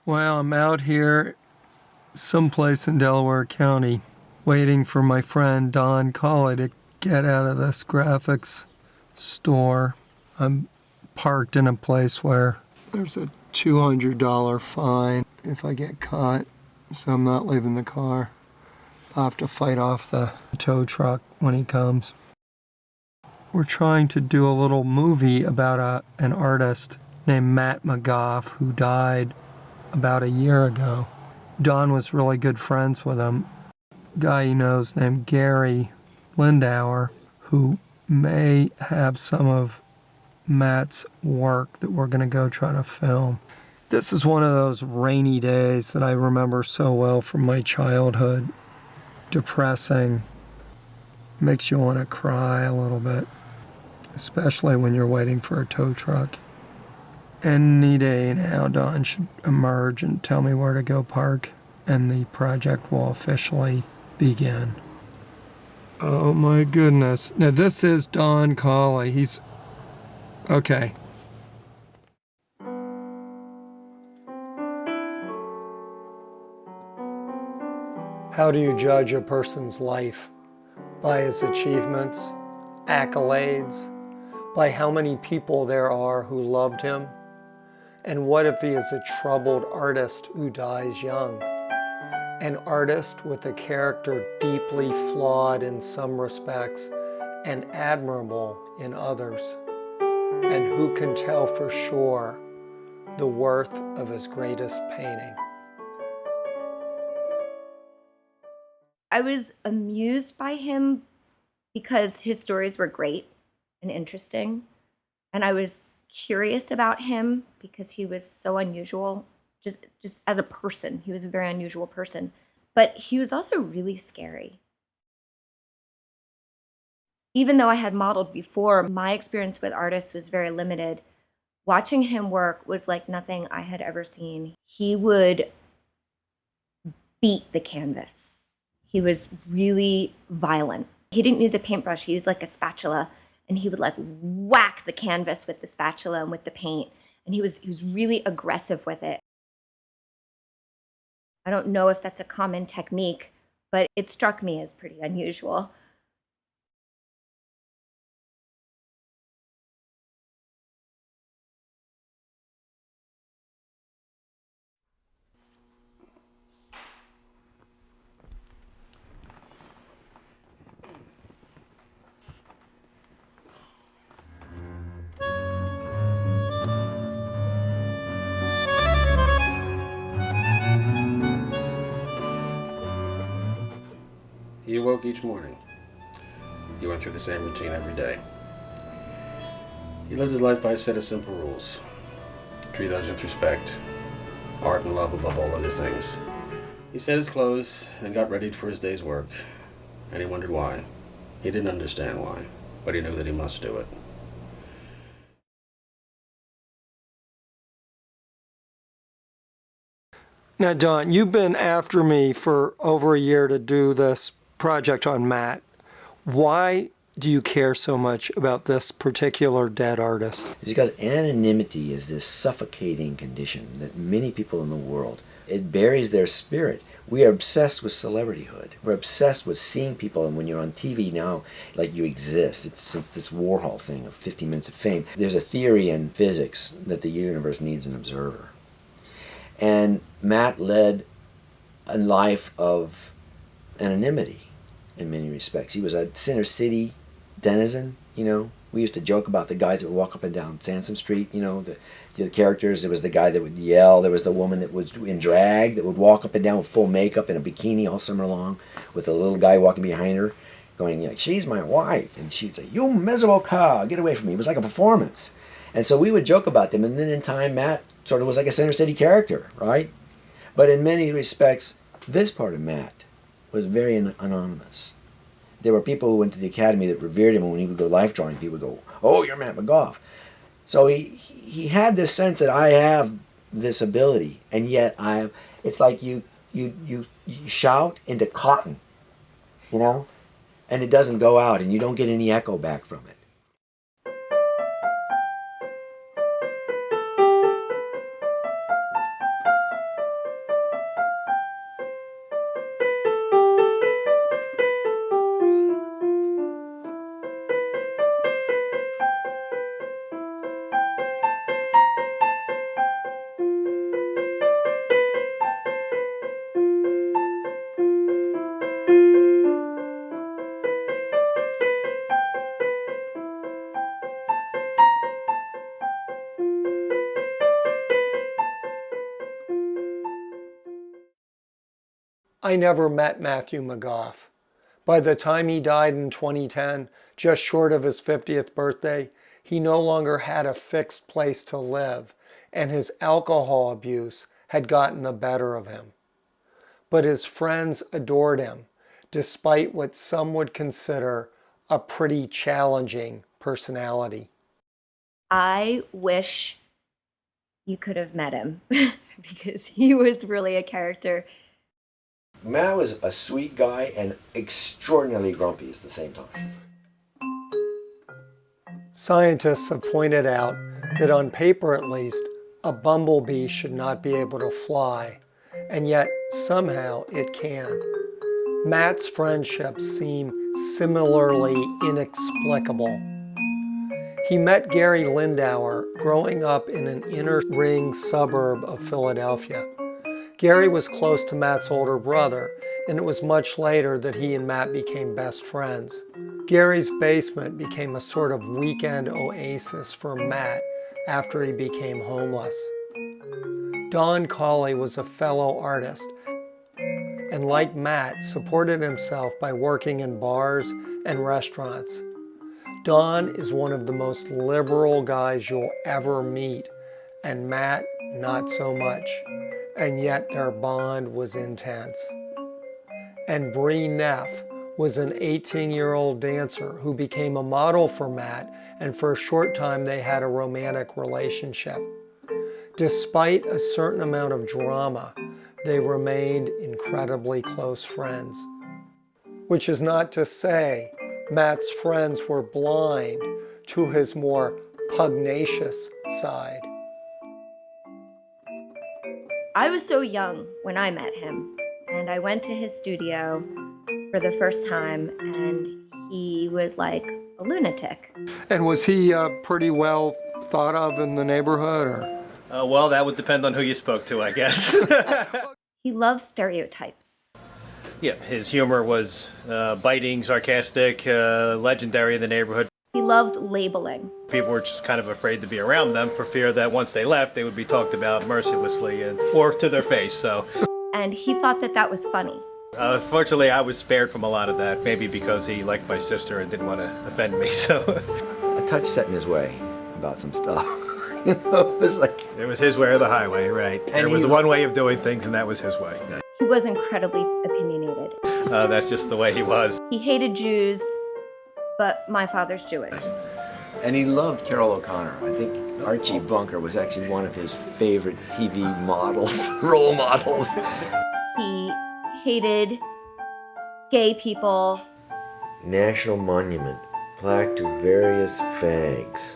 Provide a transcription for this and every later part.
Well, I'm out here someplace in Delaware County waiting for my friend Don Colley to get out of this graphics store. I'm parked in a place where there's a $200 fine if I get caught, so I'm not leaving the car. I'll have to fight off the tow truck when he comes. We're trying to do a little movie about an artist named Matt McGoff who died about a year ago. Don was really good friends with him. A guy he knows named Gary Lindauer, who may have some of Matt's work that we're going to go try to film. This is one of those rainy days that I remember so well from my childhood. Depressing. Makes you want to cry a little bit, especially when you're waiting for a tow truck. Any day now, Don should emerge and tell me where to go park, and the project will officially begin. Oh my goodness. Now this is Don Colley. He's... okay. How do you judge a person's life? By his achievements, accolades, by how many people there are who loved him? And what if he is a troubled artist who dies young? An artist with a character deeply flawed in some respects and admirable in others. And who can tell for sure the worth of his greatest painting? I was amused by him because his stories were great and interesting. And I was curious about him because he was so unusual, just as a person. He was a very unusual person. But he was also really scary. Even though I had modeled before, my experience with artists was very limited. Watching him work was like nothing I had ever seen. He would beat the canvas. He was really violent. He didn't use a paintbrush, he used like a spatula, and he would like whack the canvas with the spatula and with the paint. And he was really aggressive with it. I don't know if that's a common technique, but it struck me as pretty unusual. He awoke each morning. He went through the same routine every day. He lived his life by a set of simple rules. Treat others with respect, art and love above all other things. He set his clothes and got ready for his day's work, and he wondered why. He didn't understand why, but he knew that he must do it. Now, Don, you've been after me for over a year to do this project on Matt. Why do you care so much about this particular dead artist? Because anonymity is this suffocating condition that many people in the world, it buries their spirit. We are obsessed with celebrityhood. We're obsessed with seeing people, and when you're on TV now, like you exist. It's this Warhol thing of 15 minutes of fame. There's a theory in physics that the universe needs an observer. And Matt led a life of anonymity in many respects. He was a Center City denizen, you know. We used to joke about the guys that would walk up and down Sansom Street, you know, the characters. There was the guy that would yell. There was the woman that was in drag that would walk up and down with full makeup and a bikini all summer long with a little guy walking behind her going, like, she's my wife. And she'd say, you miserable cow, get away from me. It was like a performance. And so we would joke about them. And then in time, Matt sort of was like a Center City character, right? But in many respects, this part of Matt was very anonymous. There were people who went to the academy that revered him, and when he would go life drawing, people would go, oh, you're Matt McGoff. So he had this sense that I have this ability, and yet it's like you shout into cotton, you know, and it doesn't go out, and you don't get any echo back from it. I never met Matthew McGoff. By the time he died in 2010, just short of his 50th birthday, he no longer had a fixed place to live, and his alcohol abuse had gotten the better of him. But his friends adored him, despite what some would consider a pretty challenging personality. I wish you could have met him because he was really a character. Matt was a sweet guy and extraordinarily grumpy at the same time. Scientists have pointed out that on paper at least, a bumblebee should not be able to fly, and yet somehow it can. Matt's friendships seem similarly inexplicable. He met Gary Lindauer growing up in an inner ring suburb of Philadelphia. Gary was close to Matt's older brother, and it was much later that he and Matt became best friends. Gary's basement became a sort of weekend oasis for Matt after he became homeless. Don Colley was a fellow artist, and like Matt, supported himself by working in bars and restaurants. Don is one of the most liberal guys you'll ever meet, and Matt, not so much. And yet their bond was intense. And Bree Neff was an 18-year-old dancer who became a model for Matt, and for a short time they had a romantic relationship. Despite a certain amount of drama, they remained incredibly close friends. Which is not to say Matt's friends were blind to his more pugnacious side. I was so young when I met him, and I went to his studio for the first time, and he was like a lunatic. And was he pretty well thought of in the neighborhood, or? Well, that would depend on who you spoke to, I guess. He loves stereotypes. Yeah, his humor was biting, sarcastic, legendary in the neighborhood. He loved labeling. People were just kind of afraid to be around them for fear that once they left, they would be talked about mercilessly or to their face. So, And he thought that that was funny. Fortunately, I was spared from a lot of that, maybe because he liked my sister and didn't want to offend me. So, A touch set in his way about some stuff. You know, it was like... it was his way or the highway, right? And there was one way of doing things, and that was his way. He was incredibly opinionated. That's just the way he was. He hated Jews, but my father's Jewish. And he loved Carol O'Connor. I think Archie Bunker was actually one of his favorite TV models, role models. He hated gay people. National Monument, plaque to various fags.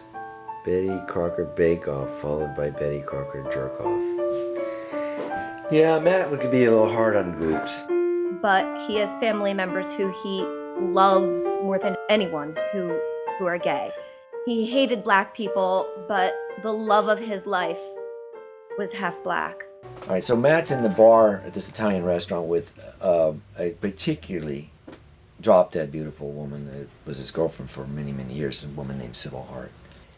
Betty Crocker Bake Off, followed by Betty Crocker Jerk Off. Yeah, Matt could be a little hard on groups. But he has family members who he loves more than anyone who are gay. He hated black people, but the love of his life was half black. All right, so Matt's in the bar at this Italian restaurant with a particularly drop-dead beautiful woman that was his girlfriend for many, many years, a woman named Sybil Hart.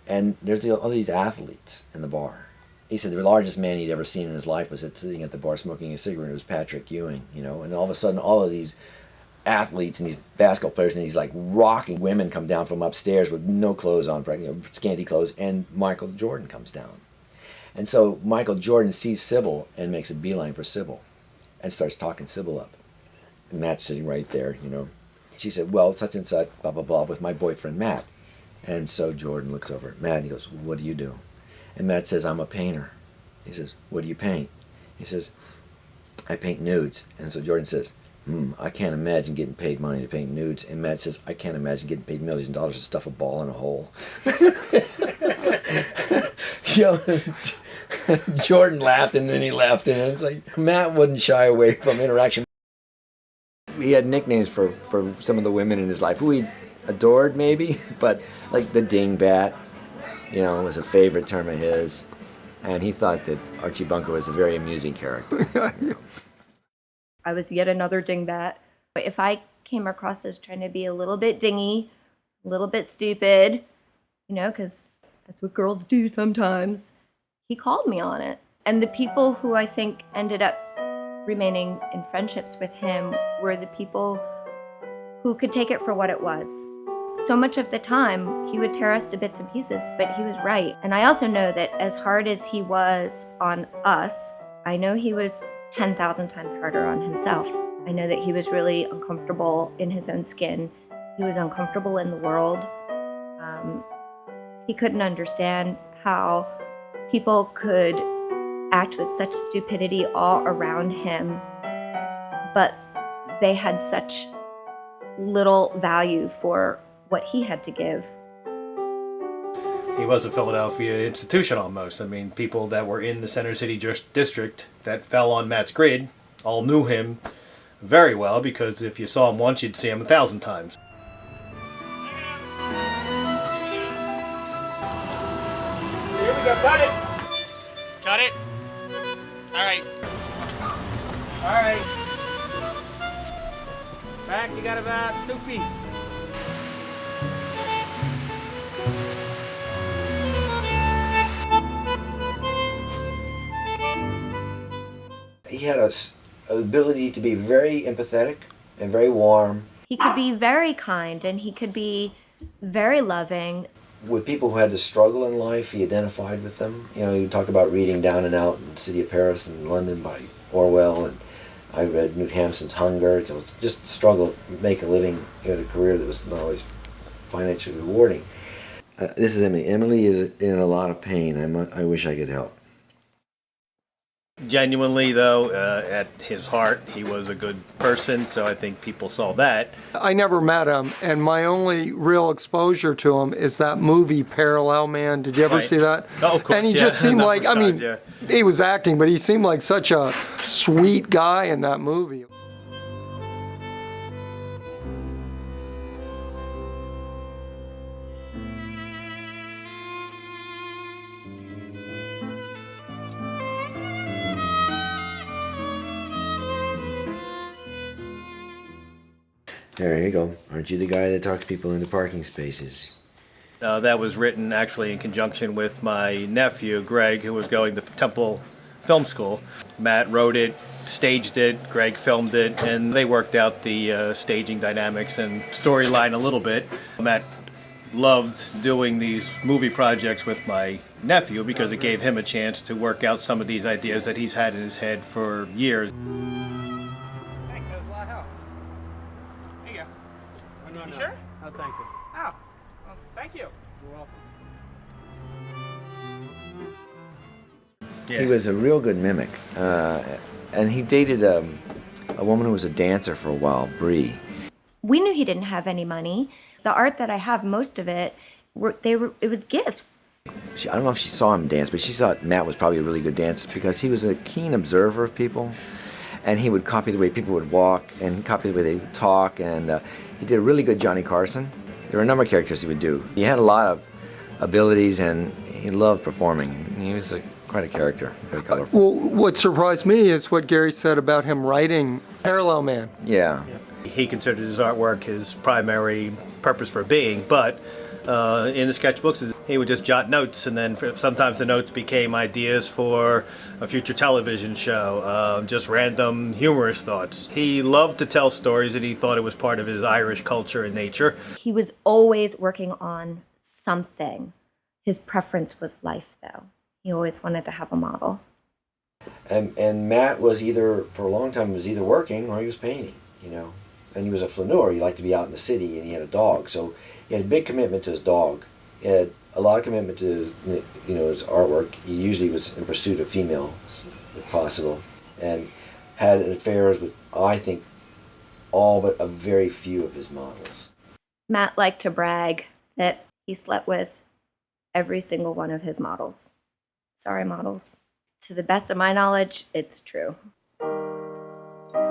And there's all these athletes in the bar. He said the largest man he'd ever seen in his life was sitting at the bar smoking a cigarette. It was Patrick Ewing, you know. And all of a sudden, all of these athletes and these basketball players and these like rocking women come down from upstairs with no clothes on, you know, scanty clothes, and Michael Jordan comes down. And so Michael Jordan sees Sybil and makes a beeline for Sybil and starts talking Sybil up. And Matt's sitting right there, you know. She said, well, such and such, blah, blah, blah, with my boyfriend, Matt. And so Jordan looks over at Matt and he goes, what do you do? And Matt says, I'm a painter. He says, what do you paint? He says, I paint nudes. And so Jordan says, I can't imagine getting paid money to paint nudes. And Matt says, I can't imagine getting paid millions of dollars to stuff a ball in a hole. Jordan laughed and then he laughed. And it's like, Matt wouldn't shy away from interaction. He had nicknames for some of the women in his life who he adored maybe, but like the dingbat, you know, was a favorite term of his. And he thought that Archie Bunker was a very amusing character. I was yet another dingbat. If I came across as trying to be a little bit dingy, a little bit stupid, you know, because that's what girls do sometimes, he called me on it. And the people who I think ended up remaining in friendships with him were the people who could take it for what it was. So much of the time, he would tear us to bits and pieces, but he was right. And I also know that as hard as he was on us, I know he was 10,000 times harder on himself. I know that he was really uncomfortable in his own skin. He was uncomfortable in the world. He couldn't understand how people could act with such stupidity all around him, but they had such little value for what he had to give. He was a Philadelphia institution almost. I mean, people that were in the Center City district that fell on Matt's grid all knew him very well, because if you saw him once, you'd see him 1,000 times. Here we go, cut it! Cut it. All right. All right. Back, you got about 2 feet. He had an ability to be very empathetic and very warm He could be very kind and he could be very loving. with people who had to struggle in life. He identified with them. You know, you talk about reading Down and Out in the City of Paris and London by Orwell, and I read Knut Hamsun's Hunger. It was just struggle, make a living, a career that was not always financially rewarding. This is Emily. Emily is in a lot of pain. I wish I could help. Genuinely, though, at his heart, he was a good person, so I think people saw that. I never met him, and my only real exposure to him is that movie Parallel Man. Did you ever Right. see that? Oh, of course, And he yeah. just seemed like, Numerous I times, mean, yeah. he was acting, but he seemed like such a sweet guy in that movie. There you go. Aren't you the guy that talks people into parking spaces? That was written actually in conjunction with my nephew, Greg, who was going to Temple Film School. Matt wrote it, staged it, Greg filmed it, and they worked out the staging dynamics and storyline a little bit. Matt loved doing these movie projects with my nephew because it gave him a chance to work out some of these ideas that he's had in his head for years. Thanks, that was a lot of help. Here you go. You sure? Oh, thank you. Oh, well, thank you. You're welcome. Yeah. He was a real good mimic. And he dated a woman who was a dancer for a while, Bree. We knew he didn't have any money. The art that I have, most of it, it was gifts. I don't know if she saw him dance, but she thought Matt was probably a really good dancer because he was a keen observer of people, and he would copy the way people would walk and copy the way they would talk, and he did a really good Johnny Carson. There were a number of characters he would do. He had a lot of abilities, and he loved performing. He was quite a character, very colorful. Well, what surprised me is what Gary said about him writing Parallel Man. Yeah. He considered his artwork his primary purpose for being, but in the sketchbooks, he would just jot notes, and then sometimes the notes became ideas for a future television show, just random humorous thoughts. He loved to tell stories, and he thought it was part of his Irish culture and nature. He was always working on something. His preference was life, though. He always wanted to have a model. And Matt was for a long time, was either working or he was painting, And he was a flaneur. He liked to be out in the city, and he had a dog. So he had a big commitment to his dog. He had a lot of commitment to his artwork. He usually was in pursuit of females, if possible, and had affairs with, I think, all but a very few of his models. Matt liked to brag that he slept with every single one of his models. Sorry, models. To the best of my knowledge, it's true.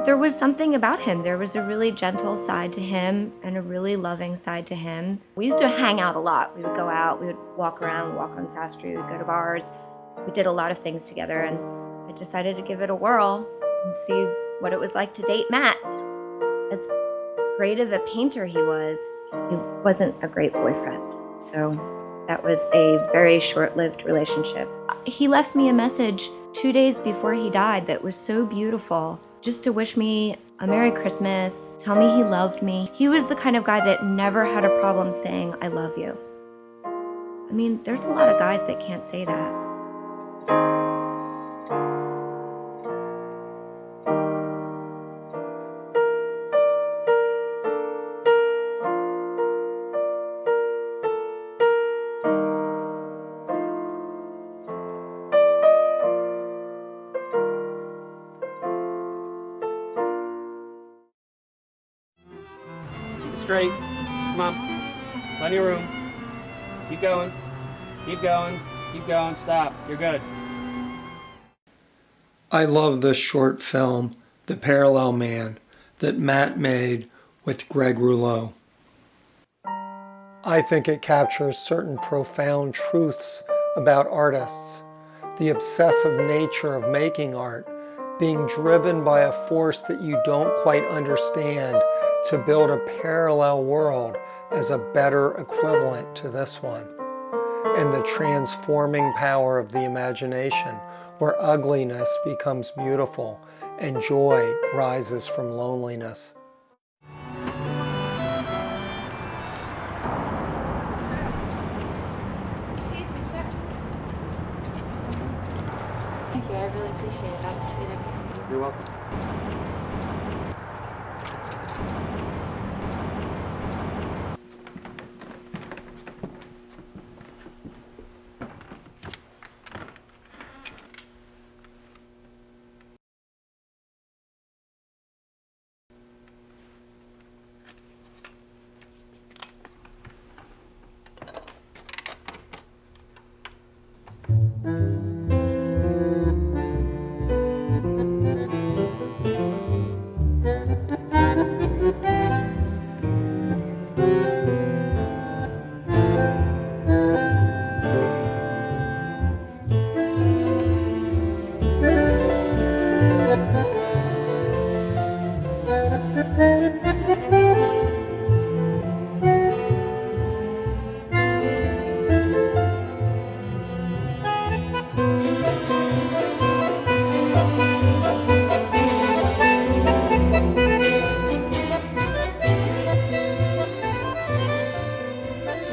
There was something about him. There was a really gentle side to him and a really loving side to him. We used to hang out a lot. We would go out, we would walk around, walk on South Street, we'd go to bars. We did a lot of things together, and I decided to give it a whirl and see what it was like to date Matt. As great of a painter he wasn't a great boyfriend. So that was a very short-lived relationship. He left me a message 2 days before he died that was so beautiful, just to wish me a Merry Christmas, tell me he loved me. He was the kind of guy that never had a problem saying, I love you. I mean, there's a lot of guys that can't say that. Keep it straight. Come on. Plenty of room. Keep going. Keep going. Keep going. Stop. You're good. I love this short film, The Parallel Man, that Matt made with Greg Rouleau. I think it captures certain profound truths about artists, the obsessive nature of making art, being driven by a force that you don't quite understand to build a parallel world as a better equivalent to this one, and the transforming power of the imagination, where ugliness becomes beautiful and joy rises from loneliness. Thank you, I really appreciate it. That was sweet of you. You're welcome.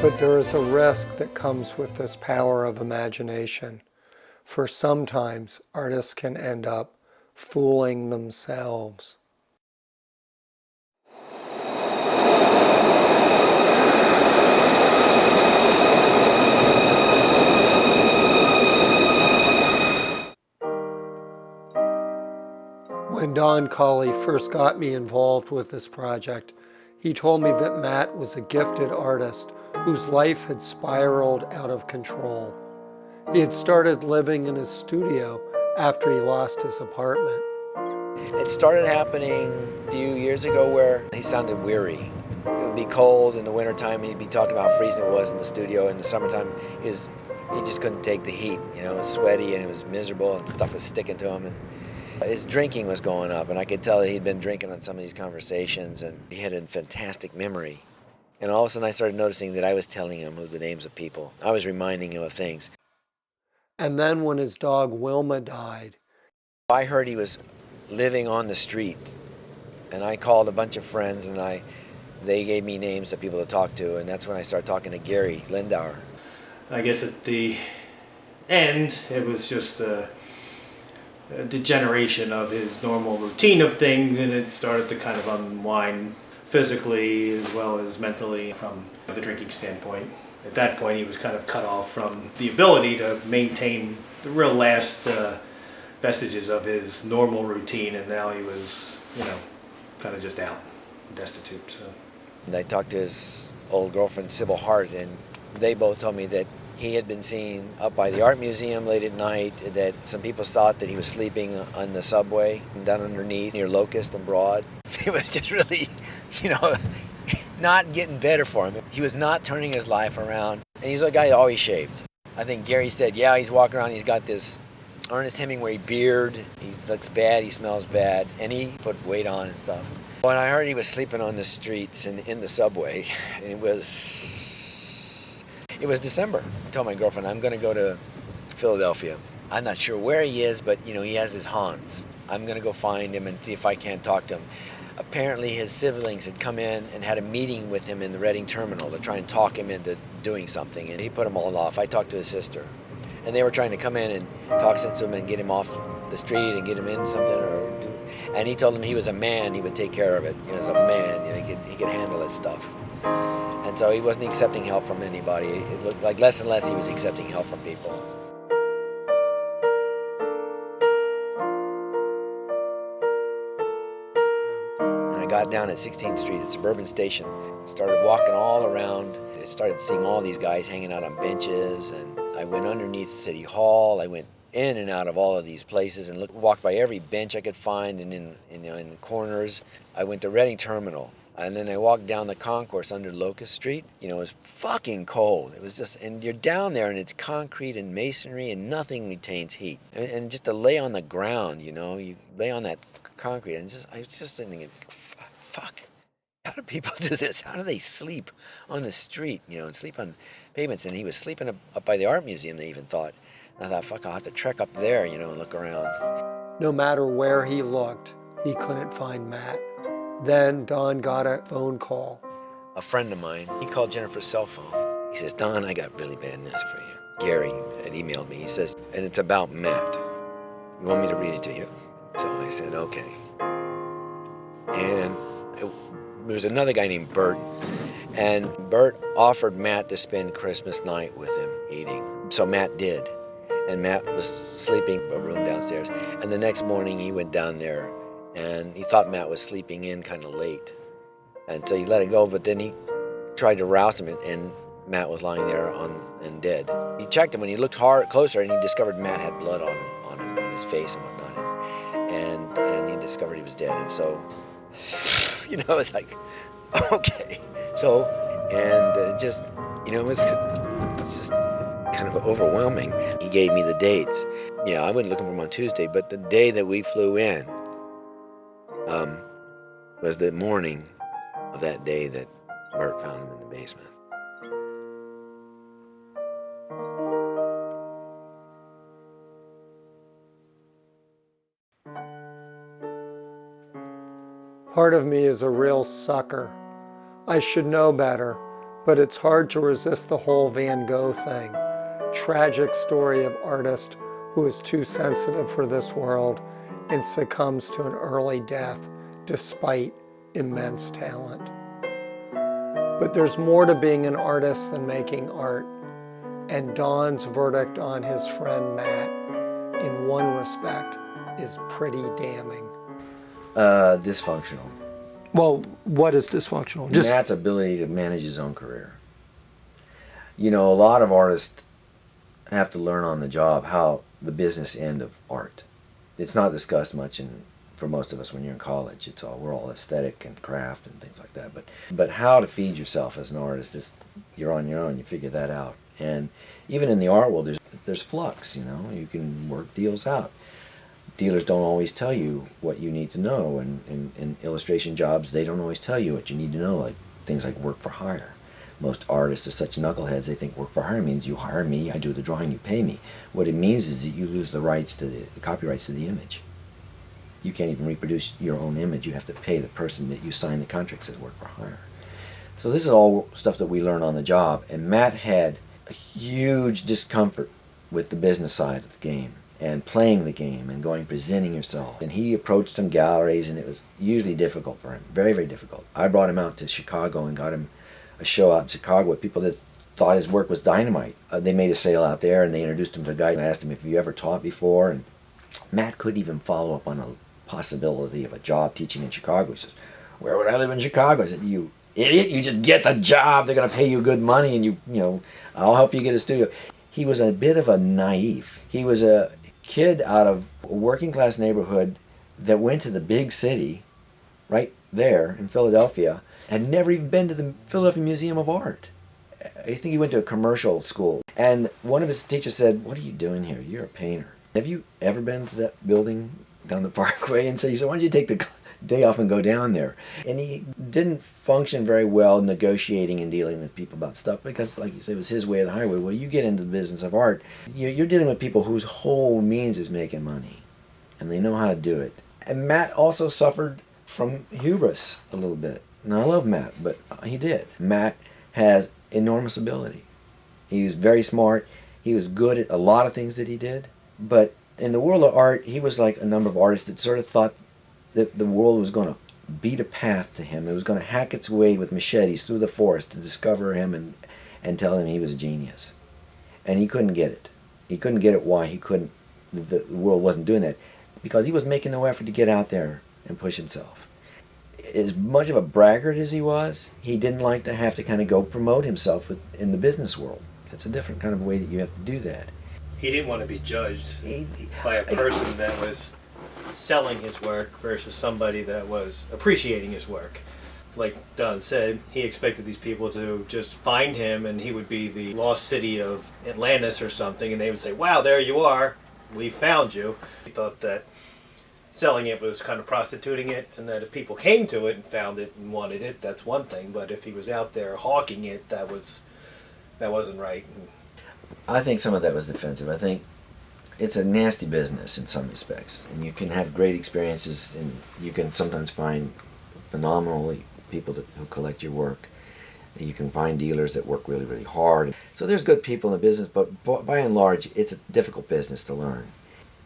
But there is a risk that comes with this power of imagination, for sometimes artists can end up fooling themselves. When Don Colley first got me involved with this project, he told me that Matt was a gifted artist whose life had spiraled out of control. He had started living in his studio after he lost his apartment. It started happening a few years ago where he sounded weary. It would be cold in the wintertime, he'd be talking about how freezing it was in the studio. In the summertime, he just couldn't take the heat. You know, it was sweaty and it was miserable and stuff was sticking to him. And his drinking was going up, and I could tell that he'd been drinking on some of these conversations, and he had a fantastic memory. And all of a sudden I started noticing that I was telling him of the names of people. I was reminding him of things. And then when his dog Wilma died, I heard he was living on the street, and I called a bunch of friends, and they gave me names of people to talk to, and that's when I started talking to Gary Lindauer. I guess at the end, it was just a degeneration of his normal routine of things, and it started to kind of unwind physically as well as mentally from the drinking standpoint. At that point, he was kind of cut off from the ability to maintain the real last vestiges of his normal routine, and now he was, kind of just out, destitute. So. And I talked to his old girlfriend, Sybil Hart, and they both told me that he had been seen up by the art museum late at night, that some people thought that he was sleeping on the subway down underneath near Locust and Broad. It was just really, not getting better for him. He was not turning his life around. And he's a guy always shaved. I think Gary said, yeah, he's walking around, he's got this Ernest Hemingway beard. He looks bad, he smells bad, and he put weight on and stuff. When I heard he was sleeping on the streets and in the subway, it was December. I told my girlfriend, I'm going to go to Philadelphia. I'm not sure where he is, but he has his haunts. I'm going to go find him and see if I can't talk to him. Apparently his siblings had come in and had a meeting with him in the Reading terminal to try and talk him into doing something, and he put them all off. I talked to his sister, and they were trying to come in and talk sense to him and get him off the street and get him in something, and he told them he was a man, he would take care of it. As a man, he could handle this stuff. And so he wasn't accepting help from anybody. It looked like less and less he was accepting help from people. And I got down at 16th Street at Suburban Station, started walking all around. I started seeing all these guys hanging out on benches, and I went underneath City Hall. I went in and out of all of these places and walked by every bench I could find, and in the corners. I went to Reading Terminal, and then I walked down the concourse under Locust Street. It was fucking cold. It was just, and you're down there and it's concrete and masonry and nothing retains heat. And just to lay on the ground, you lay on that concrete, and I was just thinking, fuck. How do people do this? How do they sleep on the street, and sleep on pavements? And he was sleeping up by the art museum, they even thought. And I thought, fuck, I'll have to trek up there, and look around. No matter where he looked, he couldn't find Matt. Then Don got a phone call. A friend of mine, he called Jennifer's cell phone. He says, Don, I got really bad news for you. Gary had emailed me. He says, and it's about Matt. You want me to read it to you? So I said, okay. And there was another guy named Bert, and Bert offered Matt to spend Christmas night with him eating. So Matt did, and Matt was sleeping in a room downstairs. And the next morning he went down there, and he thought Matt was sleeping in kind of late, and so he let it go. But then he tried to rouse him, and Matt was lying there and dead. He checked him when he looked closer, and he discovered Matt had blood on his face and whatnot, and he discovered he was dead. And so, it's like, okay. So, and it's just kind of overwhelming. He gave me the dates. I went looking for him on Tuesday, but the day that we flew in was the morning of that day that Bert found him in the basement. Part of me is a real sucker. I should know better, but it's hard to resist the whole Van Gogh thing. Tragic story of artist who is too sensitive for this world and succumbs to an early death despite immense talent. But there's more to being an artist than making art, and Don's verdict on his friend Matt, in one respect, is pretty damning. Dysfunctional. Well, what is dysfunctional? Matt's ability to manage his own career. A lot of artists have to learn on the job how the business end of art. It's not discussed much for most of us when you're in college. We're all aesthetic and craft and things like that. But how to feed yourself as an artist is, you're on your own. You figure that out. And even in the art world, there's flux. You can work deals out. Dealers don't always tell you what you need to know, and in illustration jobs, they don't always tell you what you need to know, like things like work for hire. Most artists are such knuckleheads, they think work for hire means you hire me, I do the drawing, you pay me. What it means is that you lose the rights to the copyrights to the image. You can't even reproduce your own image. You have to pay the person that you sign the contract says work for hire. So this is all stuff that we learn on the job, and Matt had a huge discomfort with the business side of the game, and playing the game and presenting yourself. And he approached some galleries, and it was usually difficult for him, very, very difficult. I brought him out to Chicago and got him a show out in Chicago with people that thought his work was dynamite. They made a sale out there, and they introduced him to a guy and asked him, "Have you ever taught before?" And Matt couldn't even follow up on a possibility of a job teaching in Chicago. He says, "Where would I live in Chicago?" I said, "You idiot, you just get the job. They're going to pay you good money, and I'll help you get a studio." He was a bit of a naive. He was a kid out of a working class neighborhood that went to the big city right there in Philadelphia, had never even been to the Philadelphia Museum of Art. I think he went to a commercial school, and one of his teachers said, "What are you doing here? You're a painter. Have you ever been to that building down the Parkway?" And so he said, "Why don't you They often go down there. And he didn't function very well negotiating and dealing with people about stuff because, like you said, it was his way or the highway. Well, you get into the business of art, you're dealing with people whose whole means is making money, and they know how to do it. And Matt also suffered from hubris a little bit. And I love Matt, but he did. Matt has enormous ability. He was very smart. He was good at a lot of things that he did. But in the world of art, he was like a number of artists that sort of thought that the world was going to beat a path to him. It was going to hack its way with machetes through the forest to discover him and tell him he was a genius. And he couldn't get it. He couldn't get it why the world wasn't doing that. Because he was making no effort to get out there and push himself. As much of a braggart as he was, he didn't like to have to kind of go promote himself in the business world. It's a different kind of way that you have to do that. He didn't want to be judged by a person that was selling his work versus somebody that was appreciating his work. Like Don said, he expected these people to just find him and he would be the lost city of Atlantis or something, and they would say, wow, there you are, we found you. He thought that selling it was kind of prostituting it, and that if people came to it and found it and wanted it, that's one thing, but if he was out there hawking it, that wasn't right. I think some of that was defensive. I think it's a nasty business in some respects, and you can have great experiences, and you can sometimes find phenomenal people who collect your work. You can find dealers that work really, really hard. So there's good people in the business, but by and large, it's a difficult business to learn.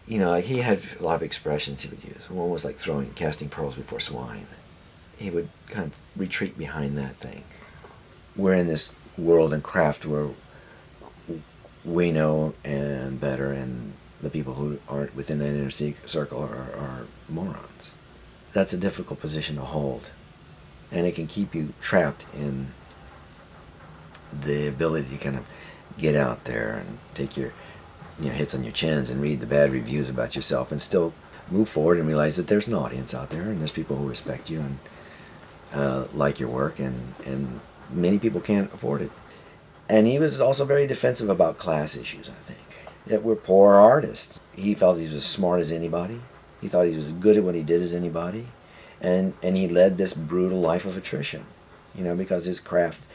You know, he had a lot of expressions he would use. One was like casting pearls before swine. He would kind of retreat behind that thing. We're in this world and craft where we know and better, and the people who aren't within that inner circle are morons. That's a difficult position to hold, and it can keep you trapped in the ability to kind of get out there and take your hits on your chins and read the bad reviews about yourself and still move forward and realize that there's an audience out there and there's people who respect you and like your work, and many people can't afford it. And he was also very defensive about class issues, I think. That we're poor artists. He felt he was as smart as anybody. He thought he was as good at what he did as anybody. And he led this brutal life of attrition, because his craft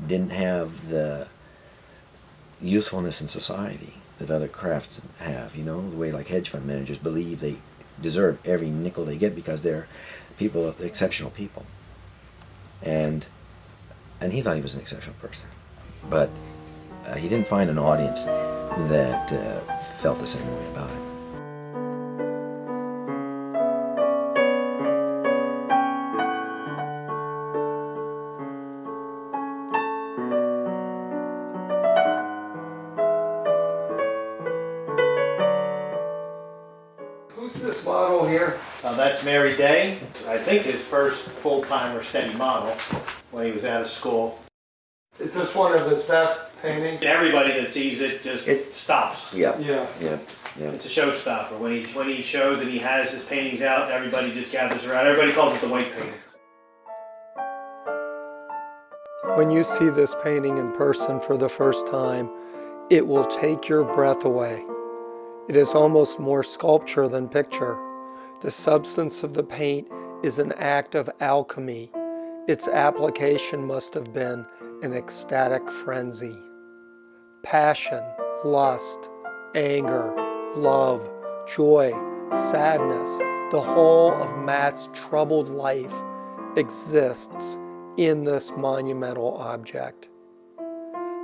didn't have the usefulness in society that other crafts have, the way like hedge fund managers believe they deserve every nickel they get because they're exceptional people. And he thought he was an exceptional person. But he didn't find an audience that felt the same way about it. Who's this model here? That's Mary Day. I think his first full-time or steady model when he was out of school. Is this one of his best paintings? Everybody that sees it just stops. Yeah. It's a showstopper. When he shows and he has his paintings out, everybody just gathers around. Everybody calls it the white painting. When you see this painting in person for the first time, it will take your breath away. It is almost more sculpture than picture. The substance of the paint is an act of alchemy. Its application must have been an ecstatic frenzy. Passion, lust, anger, love, joy, sadness, the whole of Matt's troubled life exists in this monumental object.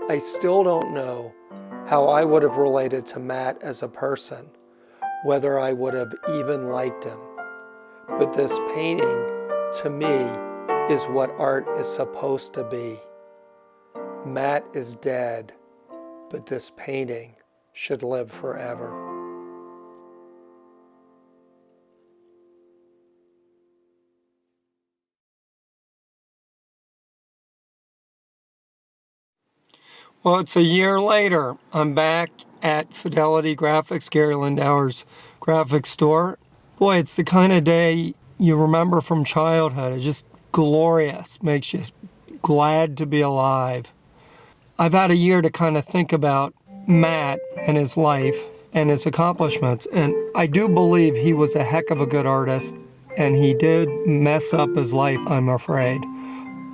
I still don't know how I would have related to Matt as a person, whether I would have even liked him. But this painting, to me, is what art is supposed to be. Matt is dead, but this painting should live forever. Well, it's a year later. I'm back at Fidelity Graphics, Gary Lindauer's graphics store. Boy, it's the kind of day you remember from childhood. It's just glorious, makes you glad to be alive. I've had a year to kind of think about Matt and his life and his accomplishments, and I do believe he was a heck of a good artist and he did mess up his life, I'm afraid.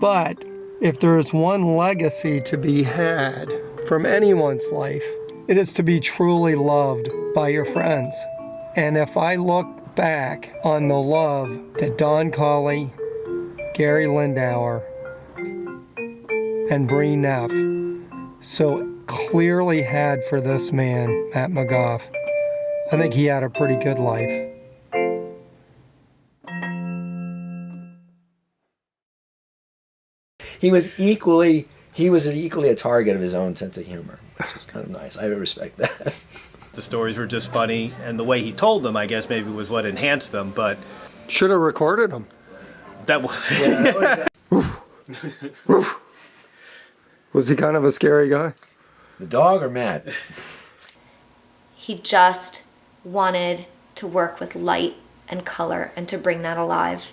But if there is one legacy to be had from anyone's life, it is to be truly loved by your friends. And if I look back on the love that Don Colley, Gary Lindauer, and Bree Neff so clearly had for this man, Matt McGoff, I think he had a pretty good life. He was equally a target of his own sense of humor, which is kind of nice. I respect that. The stories were just funny, and the way he told them, I guess, maybe was what enhanced them, but Should have recorded him. that was... Was he kind of a scary guy? The dog or Matt? He just wanted to work with light and color and to bring that alive.